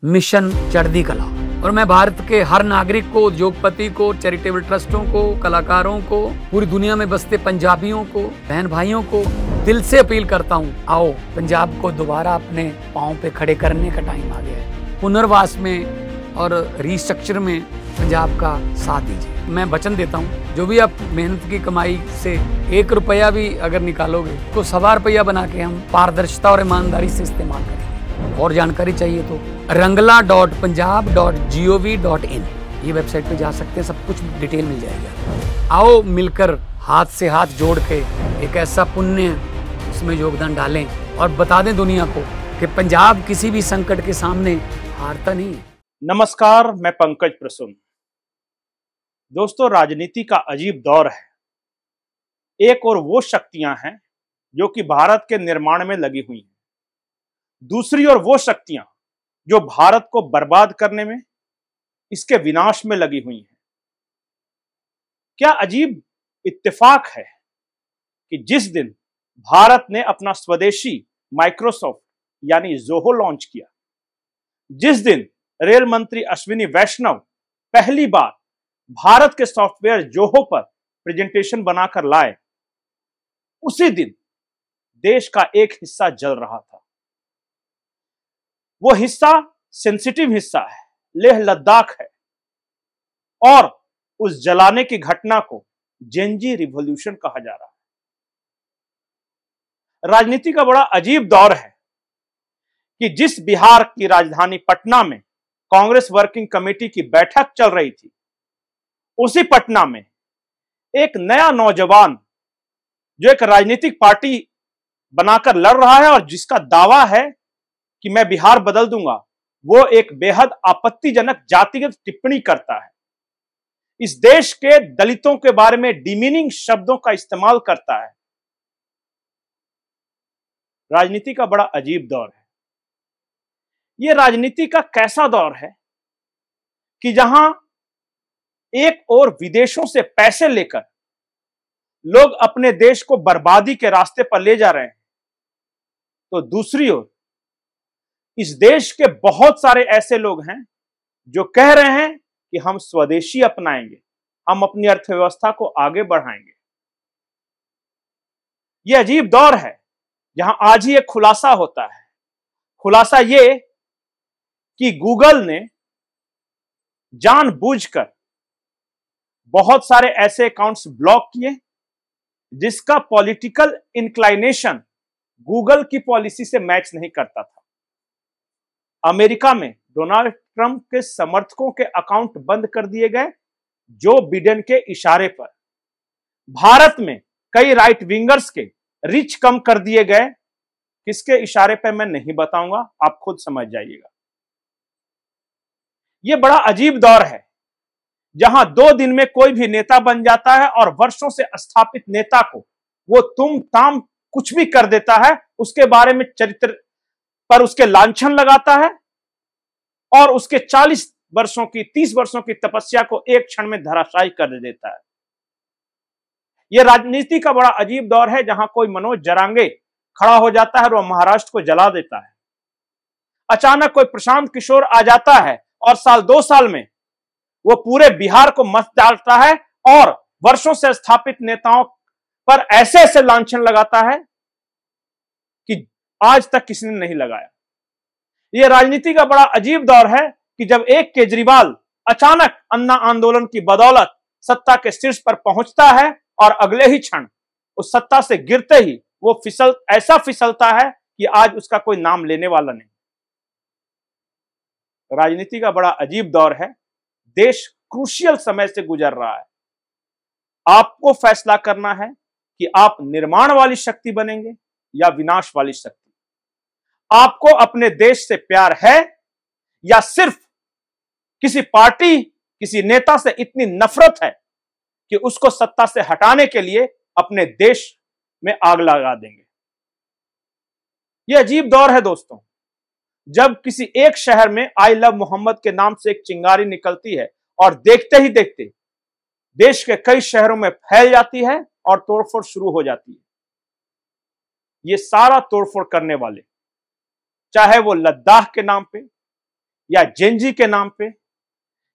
Mission चढ़ती कला। और मैं भारत के हर नागरिक को, उद्योगपति को, चैरिटेबल ट्रस्टों को, कलाकारों को, पूरी दुनिया में बसते पंजाबियों को, बहन भाइयों को दिल से अपील करता हूँ, आओ पंजाब को दोबारा अपने पांव पे खड़े करने का टाइम आ गया है। पुनर्वास में और रिस्ट्रक्चर में पंजाब का साथ दीजिए। मैं वचन देता हूँ, जो भी आप मेहनत की कमाई से 1 रुपया भी अगर निकालोगे तो 1.25 रुपया बना के हम पारदर्शिता और ईमानदारी से इस्तेमाल करेंगे। और जानकारी चाहिए तो rangla.punjab.gov.in ये वेबसाइट पे जा सकते हैं, सब कुछ डिटेल मिल जाएगा। आओ मिलकर हाथ से हाथ जोड़ के एक ऐसा पुण्य उसमें योगदान डालें और बता दें दुनिया को कि पंजाब किसी भी संकट के सामने हारता नहीं है। नमस्कार, मैं पंकज प्रसून। दोस्तों, राजनीति का अजीब दौर है। एक और वो शक्तियां हैं जो कि भारत के निर्माण में लगी हुई हैं, दूसरी ओर वो शक्तियां जो भारत को बर्बाद करने में, इसके विनाश में लगी हुई हैं। क्या अजीब इत्तेफाक है कि जिस दिन भारत ने अपना स्वदेशी माइक्रोसॉफ्ट यानी जोहो लॉन्च किया, जिस दिन रेल मंत्री अश्विनी वैष्णव पहली बार भारत के सॉफ्टवेयर जोहो पर प्रेजेंटेशन बनाकर लाए, उसी दिन देश का एक हिस्सा जल रहा था। वो हिस्सा सेंसिटिव हिस्सा है, लेह लद्दाख है, और उस जलाने की घटना को जेनजी रिवॉल्यूशन कहा जा रहा है। राजनीति का बड़ा अजीब दौर है कि जिस बिहार की राजधानी पटना में कांग्रेस वर्किंग कमेटी की बैठक चल रही थी, उसी पटना में एक नया नौजवान जो एक राजनीतिक पार्टी बनाकर लड़ रहा है और जिसका दावा है कि मैं बिहार बदल दूंगा, वो एक बेहद आपत्तिजनक जातिगत टिप्पणी करता है। इस देश के दलितों के बारे में डिमीनिंग शब्दों का इस्तेमाल करता है। राजनीति का बड़ा अजीब दौर है। यह राजनीति का कैसा दौर है कि जहां एक और विदेशों से पैसे लेकर लोग अपने देश को बर्बादी के रास्ते पर ले जा रहे हैं, तो दूसरी ओर इस देश के बहुत सारे ऐसे लोग हैं जो कह रहे हैं कि हम स्वदेशी अपनाएंगे, हम अपनी अर्थव्यवस्था को आगे बढ़ाएंगे। यह अजीब दौर है जहां आज ही एक खुलासा होता है। खुलासा यह कि गूगल ने जानबूझकर बहुत सारे ऐसे अकाउंट्स ब्लॉक किए जिसका पॉलिटिकल इंक्लाइनेशन गूगल की पॉलिसी से मैच नहीं करता था। अमेरिका में डोनाल्ड ट्रंप के समर्थकों के अकाउंट बंद कर दिए गए जो बिडेन के इशारे पर। भारत में कई राइट विंगर्स के रीच कम कर दिए गए, किसके इशारे पर मैं नहीं बताऊंगा, आप खुद समझ जाइएगा। यह बड़ा अजीब दौर है जहां 2 दिन में कोई भी नेता बन जाता है और वर्षों से स्थापित नेता को वो तुम ताम कुछ भी कर देता है, उसके बारे में चरित्र पर उसके लांछन लगाता है और उसके 40 वर्षों की 30 वर्षों की तपस्या को एक क्षण में धराशायी कर देता है। यह राजनीति का बड़ा अजीब दौर है जहां कोई मनोज जरांगे खड़ा हो जाता है और वह महाराष्ट्र को जला देता है। अचानक कोई प्रशांत किशोर आ जाता है और साल 2 साल में वो पूरे बिहार को मत डालता है और वर्षों से स्थापित नेताओं पर ऐसे ऐसे लांछन लगाता है कि आज तक किसी ने नहीं लगाया। यह राजनीति का बड़ा अजीब दौर है कि जब एक केजरीवाल अचानक अन्ना आंदोलन की बदौलत सत्ता के शीर्ष पर पहुंचता है और अगले ही क्षण उस सत्ता से गिरते ही वो ऐसा फिसलता है कि आज उसका कोई नाम लेने वाला नहीं। राजनीति का बड़ा अजीब दौर है। देश क्रूशियल समय से गुजर रहा है। आपको फैसला करना है कि आप निर्माण वाली शक्ति बनेंगे या विनाश वाली शक्ति। आपको अपने देश से प्यार है या सिर्फ किसी पार्टी, किसी नेता से इतनी नफरत है कि उसको सत्ता से हटाने के लिए अपने देश में आग लगा देंगे। यह अजीब दौर है दोस्तों, जब किसी एक शहर में आई लव मोहम्मद के नाम से एक चिंगारी निकलती है और देखते ही देखते देश के कई शहरों में फैल जाती है और तोड़फोड़ शुरू हो जाती है। ये सारा तोड़फोड़ करने वाले, चाहे वो लद्दाख के नाम पे या जेनजी के नाम पे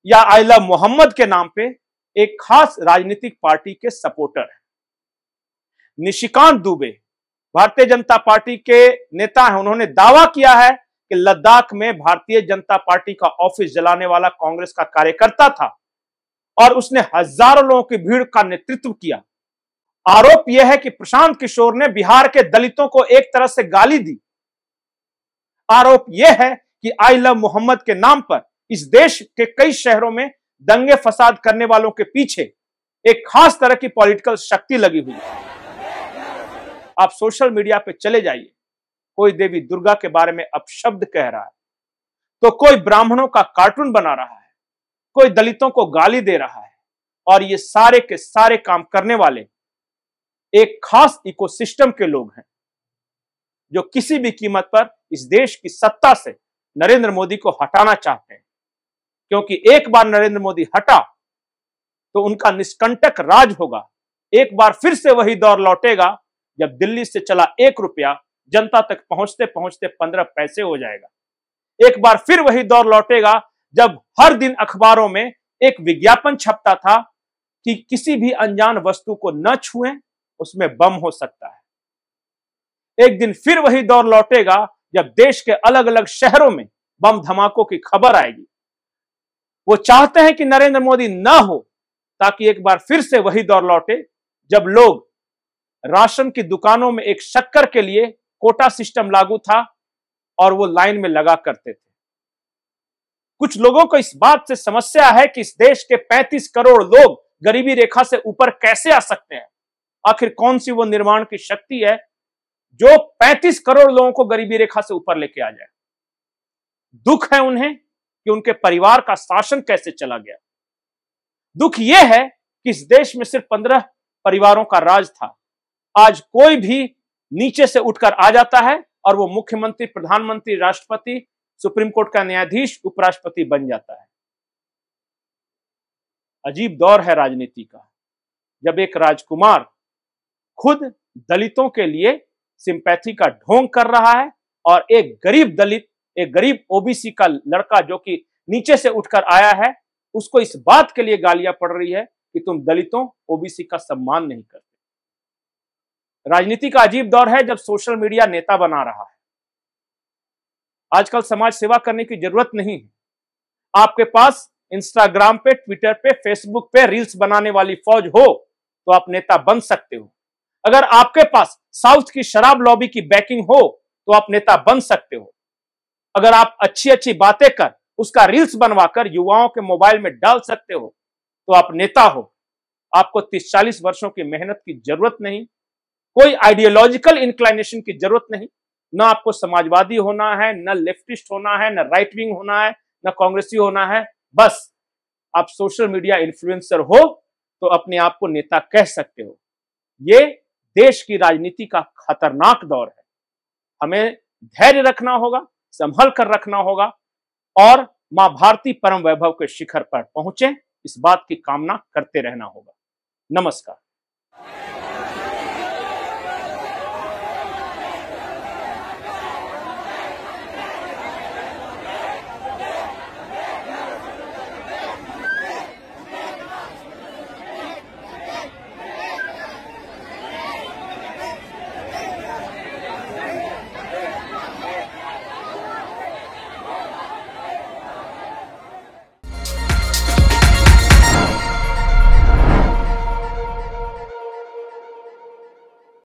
या आई लव मोहम्मद के नाम पे एक खास राजनीतिक पार्टी के सपोर्टर हैं। निशिकांत दुबे भारतीय जनता पार्टी के नेता हैं। उन्होंने दावा किया है कि लद्दाख में भारतीय जनता पार्टी का ऑफिस जलाने वाला कांग्रेस का कार्यकर्ता था और उसने हजारों लोगों की भीड़ का नेतृत्व किया। आरोप यह है कि प्रशांत किशोर ने बिहार के दलितों को एक तरह से गाली दी। आरोप यह है कि आई लव मोहम्मद के नाम पर इस देश के कई शहरों में दंगे फसाद करने वालों के पीछे एक खास तरह की पॉलिटिकल शक्ति लगी हुई है। आप सोशल मीडिया पे चले जाइए, कोई देवी दुर्गा के बारे में अपशब्द कह रहा है, तो कोई ब्राह्मणों का कार्टून बना रहा है, कोई दलितों को गाली दे रहा है, और ये सारे के सारे काम करने वाले एक खास इकोसिस्टम के लोग हैं जो किसी भी कीमत पर इस देश की सत्ता से नरेंद्र मोदी को हटाना चाहते हैं। क्योंकि एक बार नरेंद्र मोदी हटा तो उनका निष्कंटक राज होगा। एक बार फिर से वही दौर लौटेगा जब दिल्ली से चला 1 रुपया जनता तक पहुंचते पहुंचते 15 पैसे हो जाएगा। एक बार फिर वही दौर लौटेगा जब हर दिन अखबारों में एक विज्ञापन छपता था कि किसी भी अनजान वस्तु को न छुएं, उसमें बम हो सकता है। एक दिन फिर वही दौर लौटेगा जब देश के अलग अलग शहरों में बम धमाकों की खबर आएगी। वो चाहते हैं कि नरेंद्र मोदी न हो ताकि एक बार फिर से वही दौर लौटे जब लोग राशन की दुकानों में एक शक्कर के लिए कोटा सिस्टम लागू था और वो लाइन में लगा करते थे। कुछ लोगों को इस बात से समस्या है कि इस देश के 35 करोड़ लोग गरीबी रेखा से ऊपर कैसे आ सकते हैं। आखिर कौन सी वो निर्माण की शक्ति है जो 35 करोड़ लोगों को गरीबी रेखा से ऊपर लेके आ जाए। दुख है उन्हें कि उनके परिवार का शासन कैसे चला गया। दुख यह है कि इस देश में सिर्फ 15 परिवारों का राज था। आज कोई भी नीचे से उठकर आ जाता है और वो मुख्यमंत्री, प्रधानमंत्री, राष्ट्रपति, सुप्रीम कोर्ट का न्यायाधीश, उपराष्ट्रपति बन जाता है। अजीब दौर है राजनीति का, जब एक राजकुमार खुद दलितों के लिए सिंपैथी का ढोंग कर रहा है और एक गरीब दलित, एक गरीब ओबीसी का लड़का जो कि नीचे से उठकर आया है, उसको इस बात के लिए गालियां पड़ रही है कि तुम दलितों, ओबीसी का सम्मान नहीं करते। राजनीति का अजीब दौर है जब सोशल मीडिया नेता बना रहा है। आजकल समाज सेवा करने की जरूरत नहीं है। आपके पास इंस्टाग्राम पे, ट्विटर पे, फेसबुक पे रील्स बनाने वाली फौज हो तो आप नेता बन सकते हो। अगर आपके पास साउथ की शराब लॉबी की बैकिंग हो तो आप नेता बन सकते हो। अगर आप अच्छी अच्छी बातें कर उसका रील्स बनवाकर युवाओं के मोबाइल में डाल सकते हो तो आप नेता हो। आपको 30-40 वर्षों की मेहनत की जरूरत नहीं, कोई आइडियोलॉजिकल इंक्लाइनेशन की जरूरत नहीं। न आपको समाजवादी होना है, न लेफ्टिस्ट होना है, न राइट विंग होना है, न कांग्रेसी होना है। बस आप सोशल मीडिया इन्फ्लुएंसर हो तो अपने आप को नेता कह सकते हो। ये देश की राजनीति का खतरनाक दौर है। हमें धैर्य रखना होगा, संभल कर रखना होगा और मां भारती परम वैभव के शिखर पर पहुंचे, इस बात की कामना करते रहना होगा। नमस्कार।